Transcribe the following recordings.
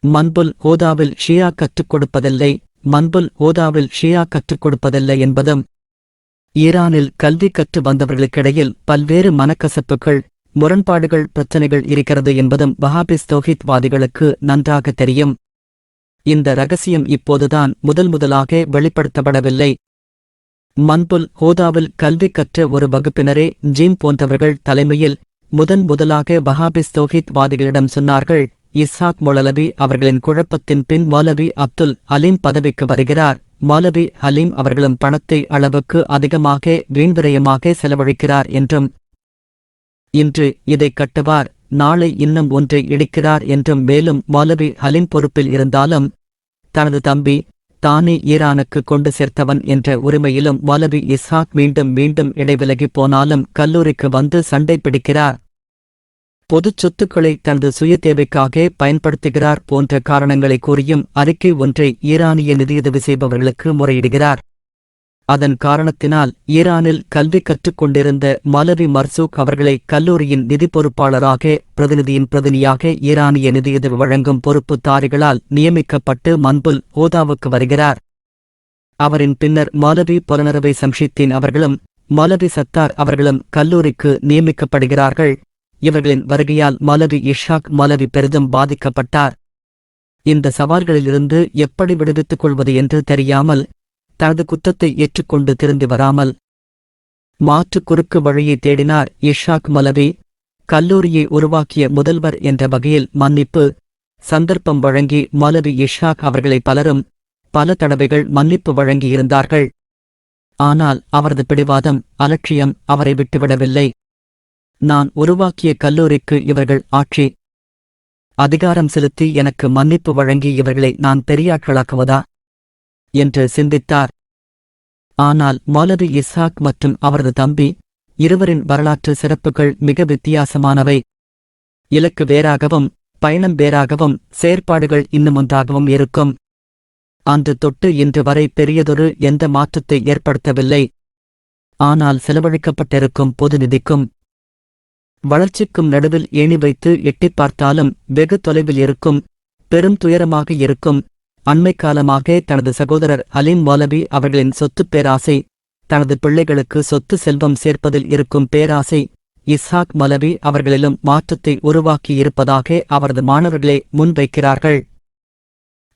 மன்புல் ஹோதாவில் ஷியா கற்றுக் கொடுப்பதில்லை. மன்புல் ஹோதாவில் ஷியா கற்றுக் கொடுப்பதில்லை என்பதும் ஈரானில் கல்வி கற்று வந்தவர்களுக்கிடையில் பல்வேறு மனக்கசப்புகள், முரண்பாடுகள், பிரச்சனைகள் இருக்கிறது என்பதும் வஹாபிஸ் தௌஹீத்வாதிகளுக்கு நன்றாக தெரியும். இந்த ரகசியம் இப்போதுதான் முதலாக வெளிப்படுத்தப்படவில்லை. மன்புல் ஹோதாவில் கல்வி கற்ற ஒரு வகுப்பினரே ஜீம் போன்றவர்கள் தலைமையில் முதலாக வஹாபிஸ் தௌஹீத்வாதிகளிடம் சொன்னார்கள், இஸ்ஹாக் மொளலவி அவர்களின் குழப்பத்தின் பின் மௌலவி அப்துல் அலீம் பதவிக்கு வருகிறார். மௌலவி அலீம் அவர்களும் பணத்தை அளவுக்கு அதிகமாக வீண்விரயமாக செலவழிக்கிறார் என்றும், இன்று இதை கட்டுவார், நாளை இன்னும் ஒன்றை இடிக்கிறார் என்றும், மேலும் மௌலவி அலீம் பொறுப்பில் இருந்தாலும் தனது தம்பி தானே ஈரானுக்கு கொண்டு சேர்த்தவன் என்ற உரிமையிலும் மௌலவி இஸ்ஹாக் மீண்டும் இடைவிலகி போனாலும் கல்லூரிக்கு வந்து சண்டை பிடிக்கிறார், பொதுச் சொத்துக்களை தனது சுய தேவைக்காக பயன்படுத்துகிறார் போன்ற காரணங்களை கூறியும் அறிக்கை ஒன்றை ஈரானிய நிதியுதவி செய்பவர்களுக்கு முறையிடுகிறார். அதன் காரணத்தினால் ஈரானில் கல்வி கற்றுக் கொண்டிருந்த மௌலவி மர்சூக் அவர்களை கல்லூரியின் நிதி பொறுப்பாளராக பிரதிநிதியின் பிரதிநிதியாக ஈரானிய நிதியுதவி வழங்கும் பொறுப்புதாரிகளால் நியமிக்கப்பட்டு மன்புல் ஹோதாவுக்கு வருகிறார். அவரின் பின்னர் மௌலவி புலனரவை சம்ஷித்தீன் அவர்களும் மௌலவி சத்தார் அவர்களும் கல்லூரிக்கு நியமிக்கப்படுகிறார்கள். இவர்களின் வருகையால் மௌலவி இஷாக் மௌலவி பெரிதும் பாதிக்கப்பட்டார். இந்த சவால்களிலிருந்து எப்படி விடுவித்துக் கொள்வது என்று தெரியாமல், தனது குற்றத்தை ஏற்றுக்கொண்டு திரும்பி வராமல் மாற்று குறுக்கு வழியை தேடினார் இஷாக் மௌலவி. கல்லூரியை உருவாக்கிய முதல்வர் என்ற வகையில் மன்னிப்பு சந்தர்ப்பம் வழங்கி மௌலவி இஷாக் அவர்களை பலரும் பல தடவைகள் மன்னிப்பு வழங்கியிருந்தார்கள். ஆனால் அவரது பிடிவாதம், அலட்சியம் அவரை விட்டுவிடவில்லை. நான் உருவாக்கிய கல்லூரிக்கு இவர்கள் ஆட்சி அதிகாரம் செலுத்தி எனக்கு மன்னிப்பு வழங்கி இவர்களை நான் பெரியாட்களாக்குவதா என்று சிந்தித்தார். ஆனால் மௌலவி இஸ்ஹாக் மற்றும் அவரது தம்பி இருவரின் வரலாற்று சிறப்புகள் மிக வித்தியாசமானவை. இலக்கு வேறாகவும் பயணம் வேறாகவும் செயற்பாடுகள் இன்னுமொன்றாகவும் இருக்கும். அன்று தொட்டு இன்று வரை பெரியதொரு எந்த மாற்றத்தை ஏற்படுத்தவில்லை. ஆனால் செலவழிக்கப்பட்டிருக்கும் பொது நிதிக்கும் வளர்ச்சிக்கும் நடுவில் ஏணி வைத்து எட்டிப் பார்த்தாலும் வெகு தொலைவில் இருக்கும். பெரும் துயரமாக இருக்கும். அண்மைக்காலமாக தனது சகோதரர் அலீம் மௌலவி அவர்களின் சொத்துப் பேராசை, தனது பிள்ளைகளுக்கு சொத்து செல்வம் சேர்ப்பதில் இருக்கும் பேராசை இஸ்ஹாக் மௌலவி அவர்களிலும் மாற்றத்தை உருவாக்கியிருப்பதாக அவரது மாணவர்களே முன்வைக்கிறார்கள்.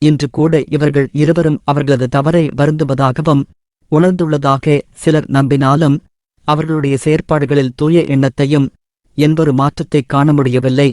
இன்று கூட இவர்கள் இருவரும் அவர்களது தவறை வருந்துவதாகவும் உணர்ந்துள்ளதாக சிலர் நம்பினாலும் அவர்களுடைய செயற்பாடுகளில் தூய எண்ணத்தையும் என்பொரு மாற்றத்தைக் காண முடியவில்லை.